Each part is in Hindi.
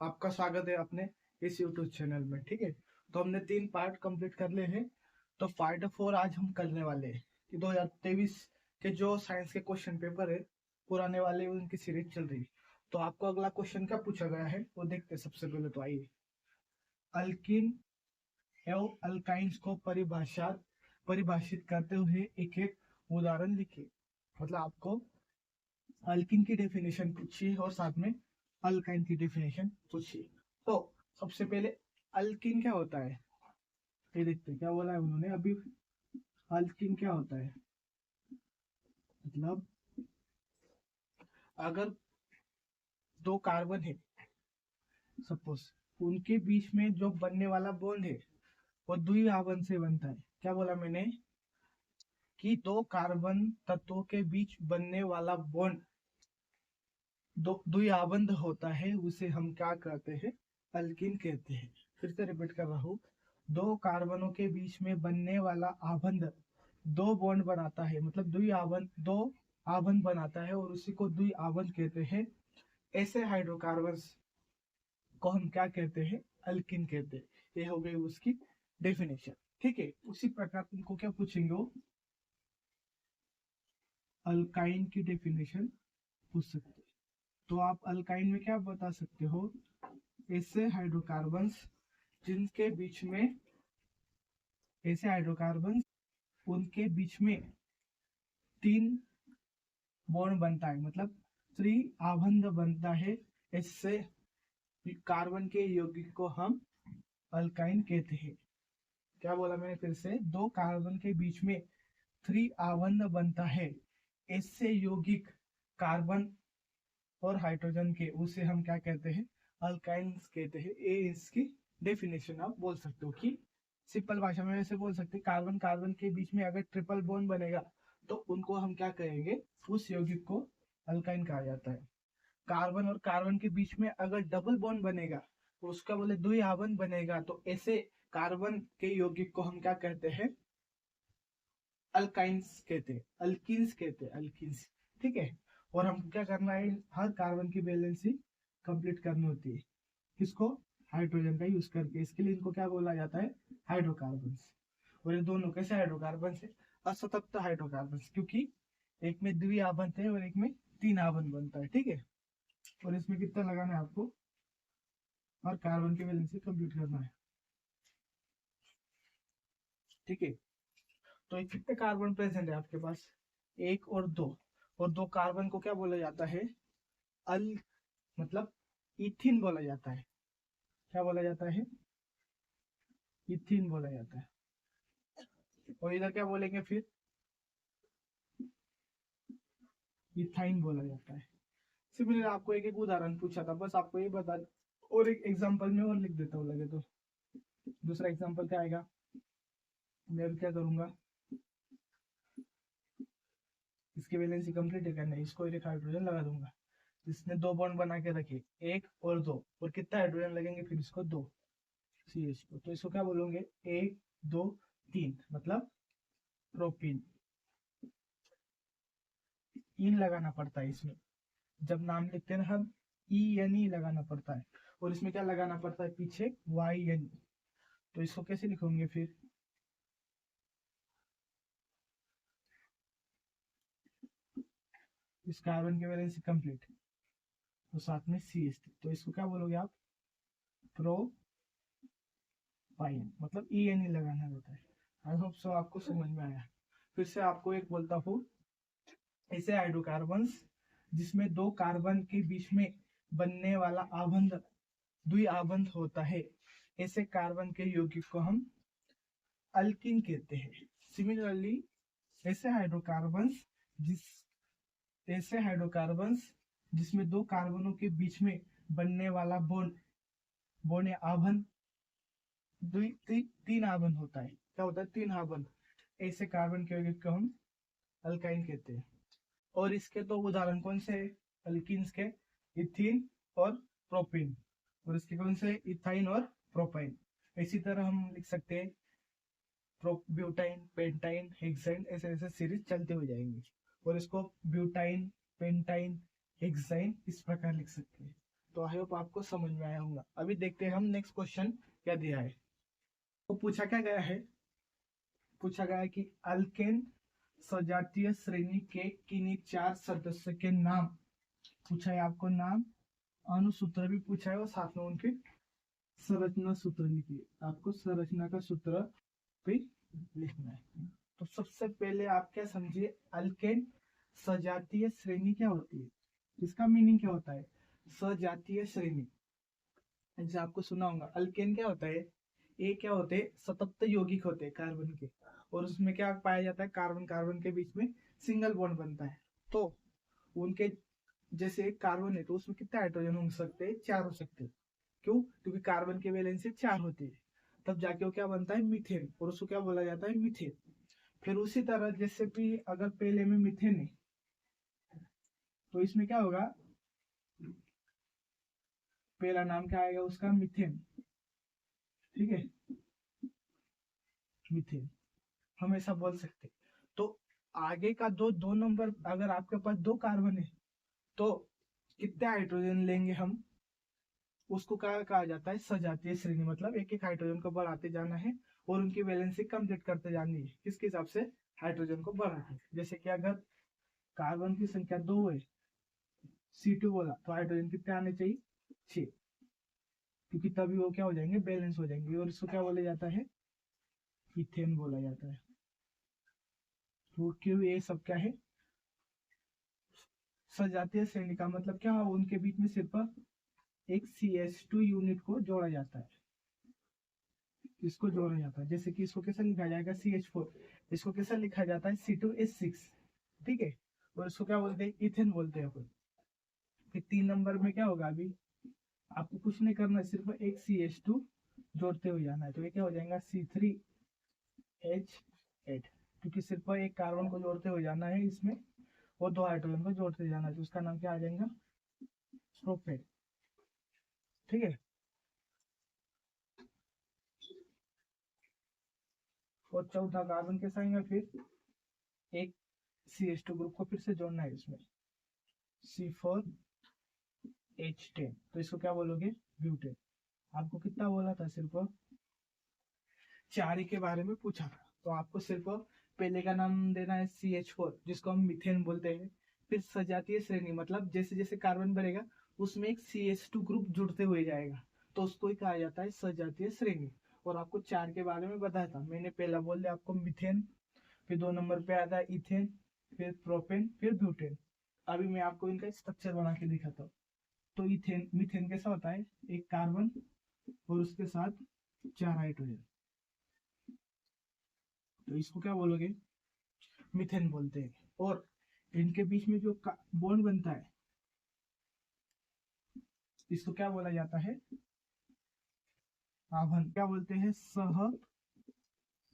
आपका स्वागत है अपने इस YouTube चैनल में। ठीक है, तो हमने 3 पार्ट कंप्लीट कर लिए हैं। तो पार्ट 4 आज हम करने वाले हैं कि 2023 के जो साइंस के क्वेश्चन पेपर है पुराने वाले, उनकी सीरीज चल रही है। तो आपको अगला क्वेश्चन क्या पूछा गया है वो देखते हैं। सबसे पहले तो आइए, अल्किन एवं अल्काइंस को परिभाषित करते हुए एक एक उदाहरण लिखिए। मतलब आपको अल्किन की डेफिनेशन पूछिए और साथ में अल्काइन की डेफिनेशन पूछिए। तो सबसे पहले अल्किन क्या होता है ये देखते हैं। क्या बोला है उन्होंने अभी, अल्किन क्या होता है, मतलब अगर दो कार्बन है सपोज, उनके बीच में जो बनने वाला बॉन्ड है वो द्विआवेश से बनता है। क्या बोला मैंने कि दो कार्बन तत्वों के बीच बनने वाला बॉन्ड दो द्विआबंध होता है, उसे हम क्या कहते हैं, अल्किन कहते हैं। फिर से रिपीट कर रहा हूँ, दो कार्बनों के बीच में बनने वाला आबंध दो बॉन्ड बनाता है, मतलब दो आबंध बनाता है और उसी को द्विआबंध कहते हैं। ऐसे हाइड्रोकार्बन्स को हम क्या कहते हैं, अल्किन कहते हैं। ये हो गई उसकी डेफिनेशन। ठीक है, उसी प्रकार तुमको क्या पूछेंगे वो अल्काइन की डेफिनेशन पूछ सकते हैं। तो आप अल्काइन में क्या बता सकते हो, ऐसे हाइड्रोकार्बन्स जिनके बीच में ऐसे हाइड्रोकार्बन उनके बीच में 3 बॉन्ड बनता है, मतलब त्रिआबंध बनता है। इससे कार्बन के यौगिक को हम अल्काइन कहते हैं। क्या बोला मैंने फिर से, दो कार्बन के बीच में त्रिआबंध बनता है, इससे यौगिक कार्बन और हाइड्रोजन के, उसे हम क्या कहते हैं, अल्काइंस कहते हैं। ये इसकी डेफिनेशन आप बोल सकते हो कि सिंपल भाषा में ऐसे बोल सकते हैं, कार्बन कार्बन के बीच में अगर ट्रिपल बॉन्ड बनेगा तो उनको हम क्या कहेंगे, उस यौगिक को अल्काइन कहा जाता है। कार्बन और कार्बन के बीच में अगर डबल बॉन्ड बनेगा तो उसका बोले द्विआबंध बनेगा, तो ऐसे कार्बन के यौगिक को हम क्या कहते हैं, अल्काइंस कहते हैं, अल्किन्स कहते हैं, अल्किन्स। ठीक है, और हमको क्या करना है, हर कार्बन की वैलेंसी कंप्लीट करनी होती है। किसको, हाइड्रोजन का यूज करके। इसके लिए इनको क्या बोला जाता है, हाइड्रोकार्बन्स। और ये दोनों कैसे हाइड्रोकार्बन है, असतत हाइड्रोकार्बन, क्योंकि एक में द्विआबंध है और एक में 3 आबंध बनता है। ठीक है, और इसमें कितना लगाना है आपको, और कार्बन की वैलेंसी कंप्लीट करना है। ठीक है, तो ये कितने कार्बन प्रेजेंट है आपके पास, 1 और 2, और 2 कार्बन को क्या बोला जाता है, अल मतलब इथिन बोला जाता है। क्या बोला जाता है, इथिन बोला जाता है। और इधर क्या बोलेंगे फिर, इथाइन बोला जाता है। सिमिलर आपको एक एक उदाहरण पूछा था, बस आपको ये बता, और एक एग्जांपल में और लिख देता हूँ लगे तो। दूसरा एग्जांपल क्या आएगा, मैं क्या करूंगा, इसकी वैलेंसी कंप्लीट है करना, इसको एक हाइड्रोजन लगा दूंगा, इसने 2 बॉन्ड बना के रखे, 1 और 2, और कितना हाइड्रोजन लगेंगे फिर इसको 2 CH को। तो इसको क्या बोलोगे, 1 2 3, मतलब प्रोपीन। इन लगाना पड़ता है इसमें, जब नाम लिखते हैं ना हम, ENE लगाना पड़ता है, और इसमें क्या लगाना पड़ता है पीछे, YN। तो इसको कैसे लिखोगे फिर, इस कार्बन की वैलेंसी कंप्लीट, तो साथ में CH, तो इसको क्या बोलोगे आप, प्रोपाइन, मतलब ENE लगाना होता है। आई होप सो आपको समझ में आया। फिर से आपको एक बोलता हूँ, ऐसे हाइड्रोकार्बन्स जिसमें 2 कार्बन के बीच में बनने वाला आबंध द्विआबंध होता है, ऐसे कार्बन के यौगिक को हम अल्किन कहते हैं। सिमिलरली ऐसे हाइड्रोकार्बन्स जिसमें 2 कार्बनों के बीच में बनने वाला बॉन्ड आबंध 3 आबंध होता है। क्या होता है, 3 आबंध, ऐसे कार्बन के यौगिक को हम अल्काइन कहते हैं। और इसके तो उदाहरण कौन से है, अल्किन्स के, इथीन और प्रोपीन, और इसके कौन से, इथाइन और प्रोपाइन। इसी तरह हम लिख सकते हैं ब्यूटाइन, पेंटाइन, हेक्साइन, ऐसे ऐसे सीरीज चलते हुए जाएंगे, और इसको ब्यूटाइन, पेंटाइन, हेक्साइन इस प्रकार लिख सकते हैं। तो आई होप आपको समझ में आया होगा। अभी देखते हैं हम नेक्स्ट क्वेश्चन क्या दिया है। तो पूछा क्या गया है, पूछा गया है कि अल्केन सजातीय श्रेणी के किन्हीं 4 सदस्य के नाम पूछा है आपको, नाम, अनुसूत्र भी पूछा है और साथ में उनके संरचना सूत्र लिखिए, आपको संरचना का सूत्र भी लिखना है। तो सबसे पहले आप क्या समझिए, अल्केन सजातीय श्रेणी क्या होती है, इसका मीनिंग क्या होता है। सजातीय श्रेणी जैसे आपको सुना होगा, अल्केन क्या होता है, ये क्या होते हैं, सतत यौगिक होते हैं कार्बन के, और उसमें क्या पाया जाता है, कार्बन कार्बन के बीच में सिंगल बॉन्ड बनता है। तो उनके जैसे एक कार्बन है तो उसमें कितने हाइड्रोजन हो सकते हैं, 4 हो सकते हैं। क्यों, क्योंकि कार्बन की वैलेंसी 4 होती है, तब जाके वो क्या बनता है, मीथेन, और उसको क्या बोला जाता है, मीथेन। फिर उसी तरह जैसे भी अगर पहले में मीथेन है तो इसमें क्या होगा, पहला नाम क्या आएगा उसका, मीथेन, ठीक है, मीथेन हम ऐसा बोल सकते। तो आगे का दो नंबर, अगर आपके पास 2 कार्बन है तो कितने हाइड्रोजन लेंगे हम, उसको क्या कहा जाता है, सजातीय श्रेणी। मतलब एक एक हाइड्रोजन को बढ़ाते जाना है और उनकी वैलेंसी कंप्लीट करते जानी है, किसके हिसाब से, हाइड्रोजन को बढ़ाते। जैसे कि अगर कार्बन की संख्या 2 है, C2 बोला, तो हाइड्रोजन कितने आने चाहिए, 6, क्योंकि तभी वो क्या हो जाएंगे, बैलेंस हो जाएंगे, और इसको क्या बोला जाता है, इथेन बोला जाता है। तो क्यों ये सब क्या है, सजातीय श्रेणी का मतलब क्या, उनके बीच में सिर्फ एक CH2 यूनिट को जोड़ा जाता है, इसको जोड़ा जाता है। जैसे कि इसको कैसे लिखा जाएगा, CH4, इसको कैसे लिखा जाता है, C2H6, ठीक है, और इसको क्या बोलते हैं, इथेन बोलते हैं अपन। फिर 3 नंबर में क्या होगा, अभी आपको कुछ नहीं करना है, सिर्फ एक CH2 जोड़ते हुए जाना है, तो ये क्या हो जाएगा, C3H8, क्योंकि सिर्फ एक कार्बन को जोड़ते हुए जाना है इसमें, और 2 हाइड्रोजन को जोड़ते जाना है, तो उसका नाम क्या आ जाएगा, प्रोपेन, ठीक है। और चौथा कार्बन कैसा आएगा, फिर एक CH2 ग्रुप को फिर से जोड़ना है इसमें, C4H10, तो इसको क्या बोलोगे, ब्यूटेन। आपको कितना बोला था, सिर्फ 4 के बारे में पूछा था, तो आपको सिर्फ पहले का नाम देना है CH4, जिसको हम मीथेन बोलते हैं। फिर सजातीय श्रेणी मतलब जैसे जैसे कार्बन बढ़ेगा उसमें एक CH2 ग्रुप जुड़ते हुए जाएगा, तो उसको ही कहा जाता है सजातीय श्रेणी। और आपको 4 के बारे में बताया था मैंने, पहला बोल दिया आपको मीथेन, फिर 2 नंबर पे आता है इथेन, फिर प्रोपेन, फिर ब्यूटेन। अभी मैं आपको इनका स्ट्रक्चर बना के दिखाता हूँ। तो इथेन, मीथेन कैसा होता है, एक कार्बन और उसके साथ 4 हाइड्रोजन, तो इसको क्या बोलोगे, मीथेन बोलते हैं। और इनके बीच में जो बॉन्ड बनता है इसको क्या बोला जाता है, आभन, क्या बोलते हैं, सह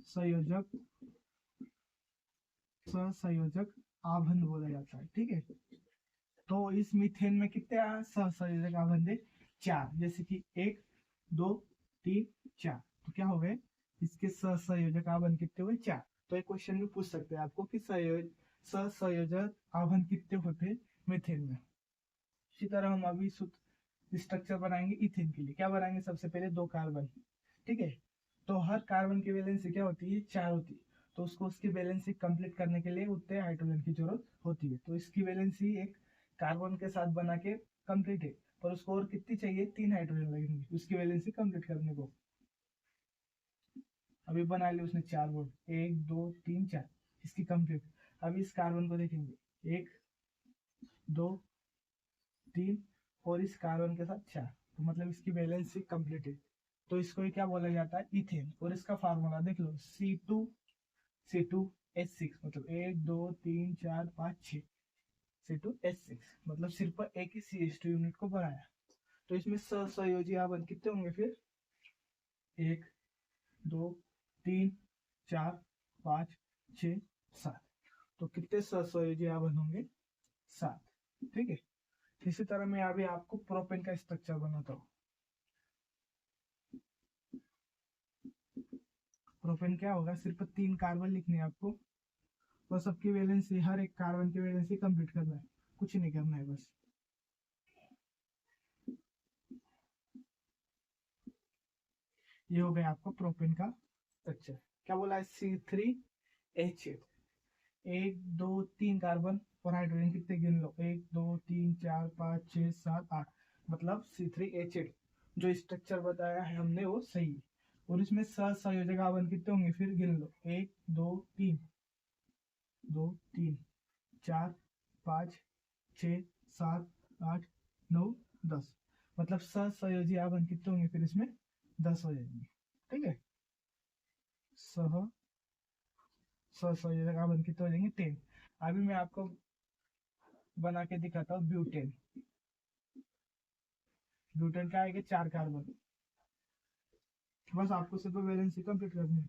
संयोजक, सहसंयोजक आभन बोला जाता है, ठीक है। तो इस मीथेन में कितने सहसंयोजक आभन है, 4, जैसे कि 1 2 3 4, तो क्या हो गए, इसके सहसंयोजक आभन कितने हुए, 4। तो एक क्वेश्चन भी पूछ सकते हैं आपको कि सहसंयोजक आभन कितने होते हैं मीथेन में। इसी तरह हम अभी स्ट्रक्चर बनाएंगे इथेन के लिए। क्या बनाएंगे, सबसे पहले 2 कार्बन, ठीक है, तो हर कार्बन की वैलेंसी क्या होती है, 4 होती है, तो उसको उसकी वैलेंसी कंप्लीट करने के लिए उतने हाइड्रोजन की जरूरत होती है। तो इसकी वैलेंसी एक कार्बन के साथ बना के कंप्लीट है, पर उसको और कितनी चाहिए, 3 हाइड्रोजन लगेंगे उसकी वैलेंसी कंप्लीट करने को। अभी बना लिया उसने 4 बॉन्ड, 1 2 3 4, इसकी कंप्लीट। अभी इस कार्बन को देखेंगे, 1 2 3, और इस कार्बन के साथ 4, तो मतलब इसकी वैलेंसी कंप्लीट है, तो इसको क्या बोला जाता है, इथेन। और इसका फार्मूला देख लो, C2H6, मतलब 1 2 3 4 5 6, C2H6, मतलब सिर्फ एक ही CH2 यूनिट को बढ़ाया। तो इसमें सहसंयोजी आबंध कितने होंगे फिर, 1 2 3 4 5 6 7, तो कितने सहसंयोजी आबंध होंगे, 7, ठीक है। इसी तरह मैं अभी आपको प्रोपेन का स्ट्रक्चर बनाता हूँ। प्रोपेन क्या होगा, सिर्फ 3 कार्बन लिखने हैं आपको, और सबकी वैलेंसी, हर एक कार्बन की वैलेंसी कंप्लीट करना है, कुछ नहीं करना है बस। ये हो गया आपका प्रोपेन का स्ट्रक्चर। क्या बोला है? C3H8, 1 2 3 कार्बन और हाइड्रोजन कितने गिन लो, 1 2 3 4 5 6 7 8, मतलब C3H8 जो स्ट्रक्चर बताया है हमने वो सही है। और इसमें सहसंयोजक आवन कितने होंगे फिर गिन लो, 1 2 3 4 5 6 7 8 9 10, मतलब सहसंयोजी आवन कितने होंगे फिर इसमें 10 हो जाएंगे। ठीक है, सहसंयोजक आवन कितने हो जाएंगे 10। अभी मैं आपको बना के दिखाता हूँ ब्यूटेन। ब्यूटेन का आएगा 4 कार्बन, बस आपको सिर्फ वैलेंसी कंप्लीट करनी है।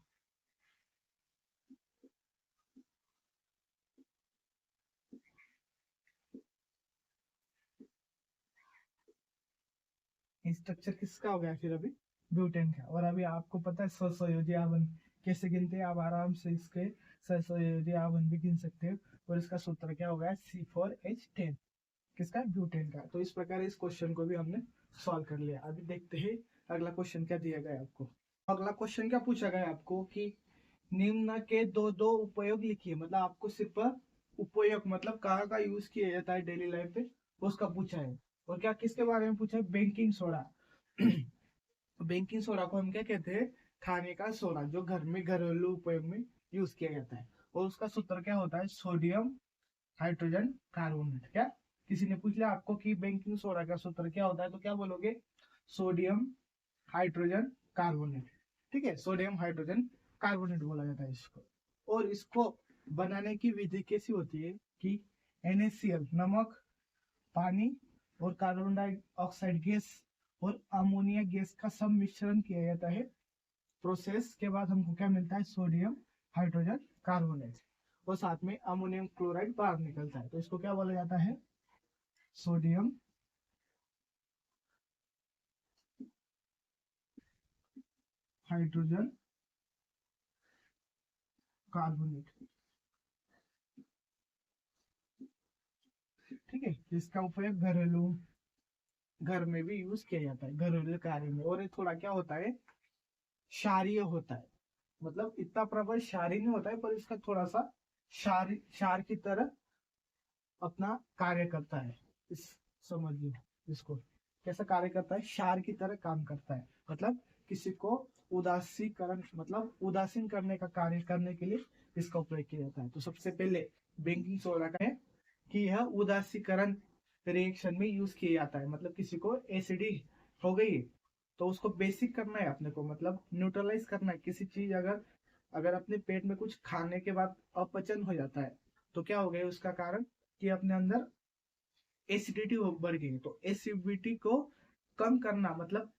स्ट्रक्चर किसका हो गया फिर? अभी ब्यूटेन का। और अभी आपको पता है सहसंयोजी आवन कैसे गिनते हैं? आप आराम से इसके सहसंयोजी आवन भी गिन सकते हो। और इसका सूत्र क्या हो गया? C4H10, किसका? ब्यूटेन का। तो इस प्रकार इस क्वेश्चन को भी हमने सॉल्व कर लिया। अभी देखते हैं अगला क्वेश्चन क्या दिया गया आपको। अगला क्वेश्चन क्या पूछा गया आपको कि निम्न के दो दो उपयोग लिखिए, मतलब आपको सिर्फ उपयोग मतलब कहाँ का यूज किया जाता है डेली लाइफ पे उसका पूछा है। और क्या किसके बारे में पूछा है? Baking soda. बेकिंग सोडा को हम क्या कहते हैं? खाने का सोडा, जो घर में घरेलू उपयोग में यूज किया जाता है। और उसका सूत्र क्या होता है? Sodium hydrogen carbonate. क्या किसी ने पूछ लिया आपको कि बेकिंग सोडा का सूत्र क्या होता है, तो क्या बोलोगे? Sodium hydrogen carbonate. ठीक है, सोडियम हाइड्रोजन कार्बोनेट बोला जाता है इसको। और इसको बनाने की विधि कैसी होती है कि NaCl नमक, पानी और कार्बन डाइऑक्साइड गैस और अमोनिया गैस का सब मिश्रण किया जाता है। प्रोसेस के बाद हमको क्या मिलता है? Sodium hydrogen carbonate. और साथ में अमोनियम क्लोराइड बाहर निकलता है। तो इसको क्या बोला जाता है? Sodium hydrogen carbonate. ठीक है, इसका उपयोग घर में भी यूज किया जाता है, घरेलू कार्य में। और ये थोड़ा क्या होता है? क्षारीय होता है, मतलब इतना प्रबल क्षारीय नहीं होता है, पर इसका थोड़ा सा क्षार की तरह अपना कार्य करता है। इस समझिए इसको कैसा कार्य करता है? क्षार की तरह काम करता है, मतलब किसी को उदासीकरण मतलब उदासीन करने का कार्य करने के लिए इसका उपयोग किया जाता है। तो सबसे पहले बेकिंग सोडा का है कि यह उदासीकरण रिएक्शन में यूज किया जाता है, मतलब किसी को एसिडी हो गई तो उसको बेसिक करना है अपने को, मतलब न्यूट्रलाइज करना है किसी चीज। अगर अगर अपने पेट में कुछ खाने के बाद अपचन हो जाता है तो क्या हो गया उसका कारण? कि अपने अंदर एसिडिटी बढ़ गई। तो एसिडिटी को कम करना मतलब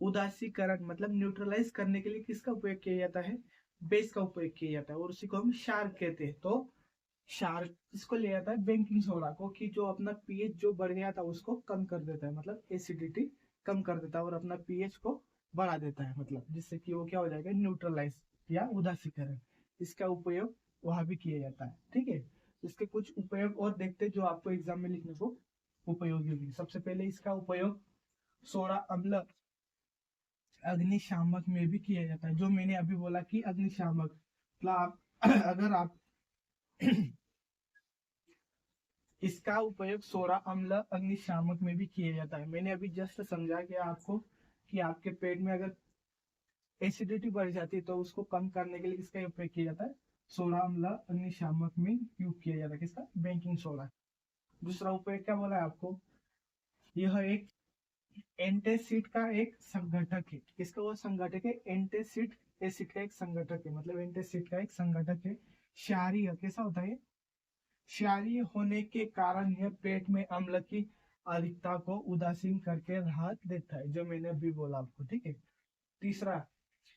उदासीकरण मतलब न्यूट्रलाइज करने के लिए किसका उपयोग किया जाता है? बेस का उपयोग किया जाता है। और उसी को हम क्षार कहते हैं। तो क्षार इसको ले जाता है बेकिंग सोडा को, कि जो अपना पीएच जो बढ़ गया था उसको कम कर देता है, मतलब एसिडिटी कम कर देता है और अपना पीएच को बढ़ा देता है, मतलब जिससे कि वो क्या हो जाएगा? न्यूट्रलाइज या उदासीकरण। इसका उपयोग वहां भी किया जाता है। ठीक है, इसके कुछ उपयोग और देखते हैं जो आपको एग्जाम में लिखने को उपयोगी होगी। सबसे पहले इसका उपयोग सोडा अम्ल अग्निशामक में भी किया जाता है। जो मैंने अभी बोला कि अग्निशामक, मतलब आप अगर आप इसका उपयोग सोडा अम्ल अग्निशामक में भी किया जाता है। मैंने अभी जस्ट समझा कि आपको कि आपके पेट में अगर एसिडिटी बढ़ जाती है तो उसको कम करने के लिए किसका उपयोग किया जाता है? सोडा अम्ल अग्निशामक में उपयोग किया जाता है। किसका? Baking soda. दूसरा उपयोग क्या बोला है आपको? यह एक एंटासिड का एक संघटक है। किसका वो संघटक है? एंटासिड एसिड का एक संघटक है, मतलब एंटासिड का एक संघटक है। क्षारीय कैसा होता है? क्षारीय होने के कारण यह पेट में अम्ल की अधिकता को उदासीन करके राहत देता है, जो मैंने अभी बोला आपको। ठीक है। तीसरा,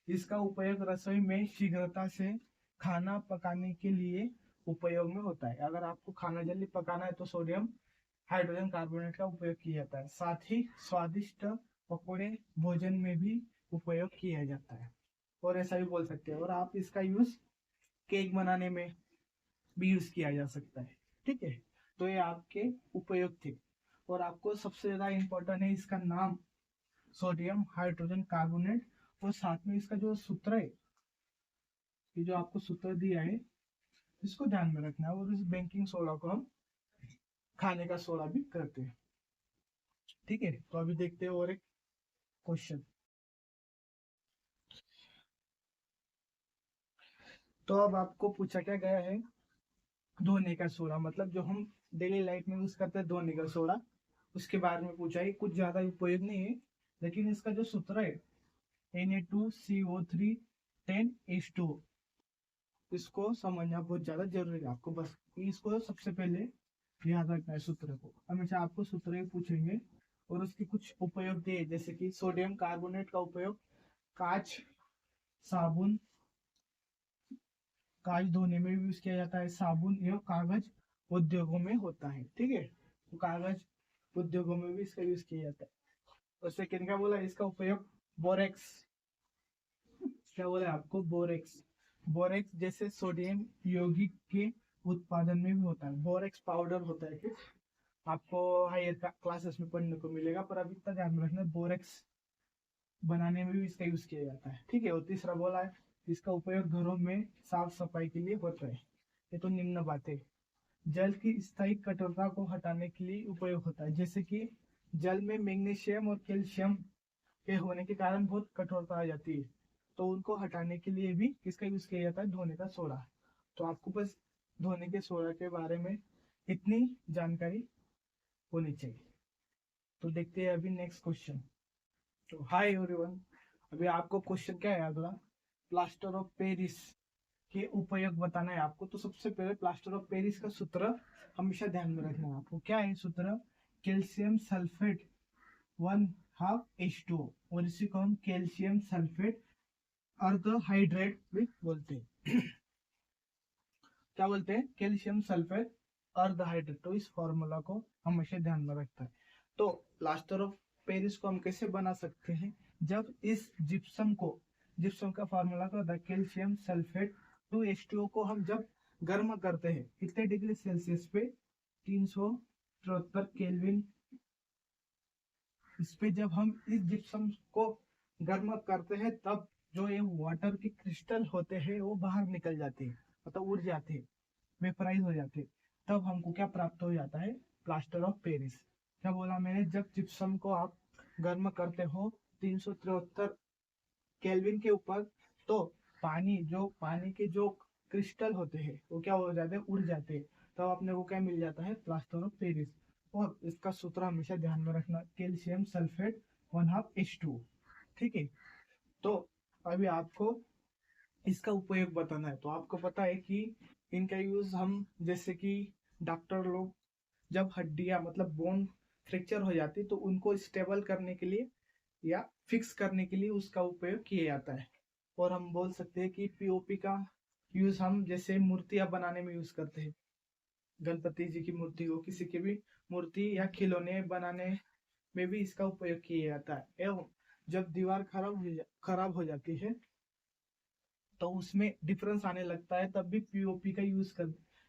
इसका उपयोग रसोई में शीघ्रता से खाना पकाने के लिए उपयोग में होता है। अगर आपको खाना जल्दी पकाना है तो सोडियम हाइड्रोजन कार्बोनेट का उपयोग किया जाता है। साथ ही स्वादिष्ट पकोड़े भोजन में भी उपयोग किया जाता है। और ऐसा भी बोल सकते हैं। और आप इसका यूज केक बनाने में भी यूज किया जा सकता है। ठीक है, तो ये आपके उपयोग थे। और आपको सबसे ज्यादा इंपॉर्टेंट है इसका नाम, सोडियम हाइड्रोजन कार्बोनेट और साथ में इसका जो सूत्र है, ये जो आपको सूत्र दिया है इसको ध्यान में रखना है। और इस बेकिंग सोडा को हम खाने का सोडा भी करते हैं। ठीक है, तो अभी देखते हैं और एक क्वेश्चन। तो अब आपको पूछा क्या गया है, धोने का सोडा, मतलब जो हम डेली लाइफ में यूज करते हैं धोने का सोडा, उसके बारे में पूछा है। कुछ ज्यादा उपयोग नहीं है, लेकिन इसका जो सूत्र है Na2CO3 10H2, इसको समझना बहुत ज्यादा जरूरी है। आपको बस इसको सबसे पहले याद रखना है। सूत्र को हमेशा आपको सूत्र ही पूछेंगे और उसके कुछ उपयोग दिए, जैसे कि सोडियम कार्बोनेट का उपयोग कांच, साबुन, कांच धोने में भी यूज किया जाता है, साबुन एवं कागज उद्योगों में होता है। ठीक है, तो कागज उद्योगों में भी इसका यूज किया जाता है। और सेकेंड क्या बोला, इसका उपयोग बोरेक्स, क्या बोला आपको, बोरेक्स, बोरेक्स जैसे सोडियम यौगिक के उत्पादन में भी होता है। बोरेक्स पाउडर होता है कि आपको हायर क्लासेस में पढ़ने को मिलेगा, पर अभी इतना ध्यान में रखना, बोरेक्स बनाने में भी इसका यूज किया जाता है। ठीक है, और तीसरा बोला है इसका उपयोग घरों में साफ सफाई के लिए होता है। ये तो निम्न बात है। जल की स्थायी कठोरता को हटाने के लिए उपयोग होता है, जैसे कि जल में मैग्नीशियम और कैल्शियम के होने के कारण बहुत कठोरता आ जाती है, तो उनको हटाने के लिए भी किसका यूज किया जाता है, धोने का सोडा। तो आपको बस धोने के सोडा के बारे में इतनी जानकारी होनी चाहिए। तो देखते हैं अभी नेक्स्ट क्वेश्चन। तो हाय एवरीवन, अभी आपको क्वेश्चन क्या है अगला, प्लास्टर ऑफ पेरिस के उपयोग बताना है आपको। तो सबसे पहले प्लास्टर ऑफ पेरिस का सूत्र हमेशा ध्यान में रखना है आपको। क्या है सूत्र, कैल्शियम सल्फेट 1/2H2, और इसी को हम कैल्शियम सल्फेट अर्ध हाइड्रेट भी बोलते हैं। क्या बोलते हैं, कैल्शियम सल्फेट अर्ध हाइड्रेट। तो इस फॉर्मूला को हमेशा ध्यान में रखता है। तो प्लास्टर ऑफ पेरिस को हम कैसे बना सकते हैं, जब इस जिप्सम को, जिप्सम का फॉर्मूला क्या होता है, कैल्शियम सल्फेट 2H2O को हम जब गर्म करते हैं कितने डिग्री सेल्सियस पे, 373 केल्विन, इस पे जब हम इस जिप्सम को गर्म करते हैं तब जो ये वाटर के क्रिस्टल होते हैं वो बाहर निकल जाते हैं, मतलब उड़ जाते हैं, वेपराइज हो जाते हैं। तब हमको क्या प्राप्त हो जाता है, प्लास्टर ऑफ पेरिस। क्या बोला मैंने, जब जिप्सम को आप गर्म करते हो 373 केल्विन के ऊपर, तो पानी के जो क्रिस्टल होते हैं वो क्या हो जाते हैं, उड़ जाते हैं। तब अपने को क्या मिल जाता है, प्लास्टर ऑफ पेरिस। और इसका सूत्र हमेशा ध्यान में रखना, कैल्शियम सल्फेट 1/2H2। ठीक है, तो अभी आपको इसका उपयोग बताना है। तो आपको पता है कि इनका यूज हम, जैसे कि डॉक्टर लोग जब हड्डियां मतलब बोन फ्रैक्चर हो जाती तो उनको स्टेबल करने के लिए या फिक्स करने के लिए उसका उपयोग किया जाता है। और हम बोल सकते हैं कि पीओपी का यूज हम जैसे मूर्तियां बनाने में यूज करते हैं, गणपति जी की मूर्ति हो, किसी की भी मूर्ति या खिलौने बनाने में भी इसका उपयोग किया जाता है। एवं जब दीवार खराब हो जाती है तो उसमें डिफरेंस आने लगता है, तब भी पीओपी का यूज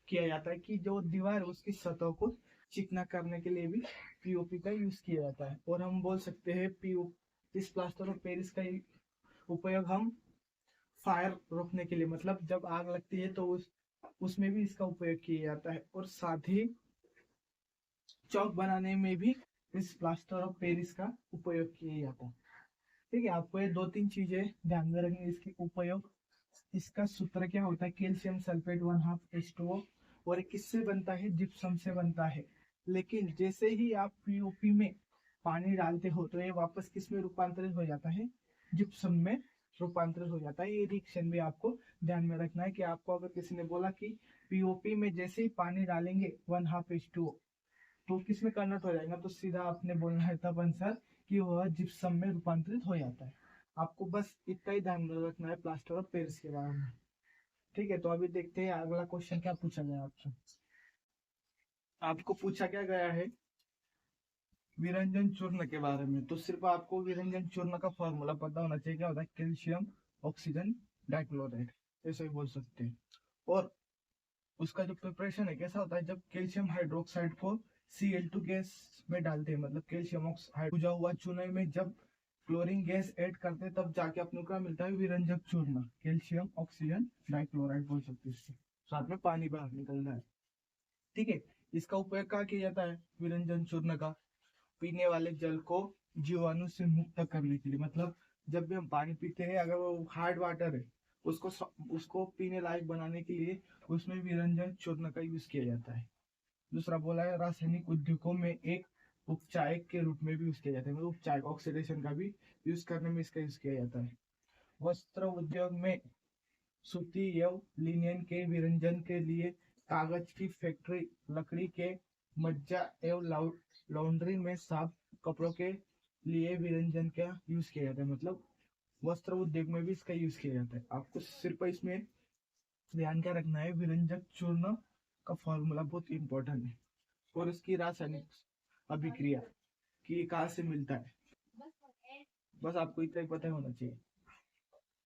किया जाता है, कि जो दीवार उसकी सतह को चिकना करने के लिए भी पीओपी का यूज किया जाता है। और हम बोल सकते हैं पीओ इस प्लास्टर ऑफ पेरिस का उपयोग हम फायर रोकने के लिए, मतलब जब आग लगती है तो उसमें भी इसका उपयोग किया जाता है। और साथ ही चौक बनाने में भी इस प्लास्टर ऑफ पेरिस का उपयोग किया जाता है। ठीक है, आपको ये 2-3 चीजें ध्यान में रखनी, इसकी उपयोग, इसका सूत्र क्या होता है, कैल्शियम सल्फेट 1/2H2O, और किससे बनता है, जिप्सम से बनता है। लेकिन जैसे ही आप पीओपी में पानी डालते हो तो ये वापस किस में रूपांतरित हो जाता है, जिप्सम में रूपांतरित हो जाता है। ये रिएक्शन भी आपको ध्यान में रखना है, कि आपको अगर किसी ने बोला कि पीओपी में जैसे ही पानी डालेंगे 1/2H2O तो किस में कन्वर्ट हो जाएगा, तो सीधा आपने बोलना है तब आंसर कि वह जिप्सम में रूपांतरित हो जाता है। आपको बस इतना ही ध्यान में रखना है प्लास्टर ऑफ पेरिस के बारे में। ठीक है, तो अभी देखते हैं अगला क्वेश्चन क्या पूछा गया आपसे। आपको पूछा क्या गया है, विरंजन चूर्ण के बारे में। तो सिर्फ आपको विरंजन चूर्ण का फॉर्मूला पता होना चाहिए, क्या होता है, कैल्शियम ऑक्सीजन डाइक्लोराइड, ऐसे ही बोल सकते हैं। और उसका जो प्रिपरेशन है कैसा होता है, जब कैल्शियम हाइड्रोक्साइड को Cl2 गैस में डालते हैं, मतलब कैल्शियम ऑक्साइड भुजा हुआ चूने में जब क्लोरीन गैस ऐड करते हैं तब जाके अपने को क्या मिलता है, विरंजक चूर्ण, कैल्शियम ऑक्सीजन डाइक्लोराइड बोल सकते हैं इसको, साथ में पानी बाहर निकलना है। ठीक है, इसका उपयोग क्या किया जाता है विरंजन चूर्ण का, पीने वाले जल को जीवाणु से मुक्त करने के लिए। मतलब जब भी हम पानी पीते हैं, अगर वो हार्ड वाटर है, उसको उसको पीने लायक बनाने के लिए उसमें विरंजन चूर्ण का यूज किया जाता है। दूसरा बोला है रासायनिक उद्योगों में एक उपचायक के रूप में भी यूज किया जाता है, मतलब उपचायक ऑक्सीडेशन का भी यूज करने में इसका यूज किया जाता है। वस्त्र उद्योग में सूती एवं लिनियन के विरंजन के लिए, कागज की फैक्ट्री, लकड़ी के मज्जा एवं लॉन्ड्री में साफ कपड़ों के लिए विरंजन का यूज किया जाता है। मतलब वस्त्र उद्योग में भी इसका यूज किया जाता है। आपको सिर्फ इसमें ध्यान क्या रखना है, विरंजक चूर्ण का फॉर्मूला बहुत इंपॉर्टेंट है और इसकी रासायनिक अभिक्रिया कि कहाँ से मिलता है, बस आपको इतना ही पता होना चाहिए।